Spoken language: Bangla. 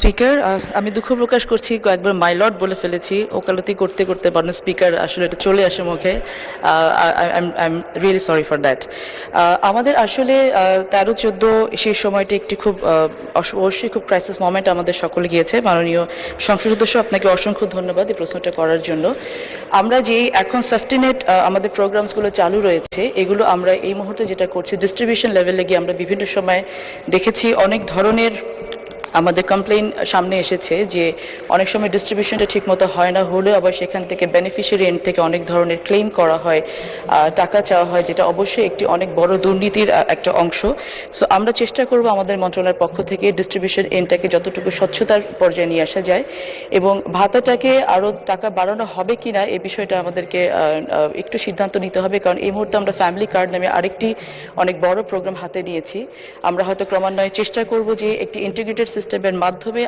স্পিকার, আমি দুঃখ প্রকাশ করছি, কয়েকবার মাই লর্ড বলে ফেলেছি। ওকালতি করতে করতে বানো স্পিকার আসলে এটা চলে আসে মুখে। I am really sorry for that. আমাদের আসলে 13-14 সেই সময়টি একটি খুব অবশ্যই খুব ক্রাইসিস মোমেন্ট আমাদের সকলে গিয়েছে। মাননীয় সংসদ সদস্য, আপনাকে অসংখ্য ধন্যবাদ এই প্রশ্নটা করার জন্য। আমরা যে এখন সাফটিনেট আমাদের প্রোগ্রামসগুলো চালু রয়েছে, এগুলো আমরা এই মুহূর্তে যেটা করছি ডিস্ট্রিবিউশন লেভেলে গিয়ে আমরা বিভিন্ন সময় দেখেছি অনেক ধরনের আমাদের কমপ্লেইন সামনে এসেছে যে অনেক সময় ডিস্ট্রিবিউশনটা ঠিকমতো হয় না, হলেও আবার সেখান থেকে বেনিফিশিয়ারি এন্ড থেকে অনেক ধরনের ক্লেম করা হয়, টাকা চাওয়া হয়, যেটা অবশ্যই একটি অনেক বড় দুর্নীতির একটা অংশ। সো আমরা চেষ্টা করব আমাদের মন্ত্রণালয়ের পক্ষ থেকে ডিস্ট্রিবিউশন এন্ডটাকে যতটুকু স্বচ্ছতার পর্যায়ে নিয়ে আসা যায়, এবং ভাতাটাকে আরও টাকা বাড়ানো হবে কি না এই বিষয়টা আমাদেরকে একটু সিদ্ধান্ত নিতে হবে। কারণ এই মুহূর্তে আমরা ফ্যামিলি কার্ড নামে আরেকটি অনেক বড় প্রোগ্রাম হাতে নিয়েছি। আমরা হয়তো ক্রমান্বয়ে চেষ্টা করব যে একটি ইন্টিগ্রেটেড সিস্টেমের মাধ্যমে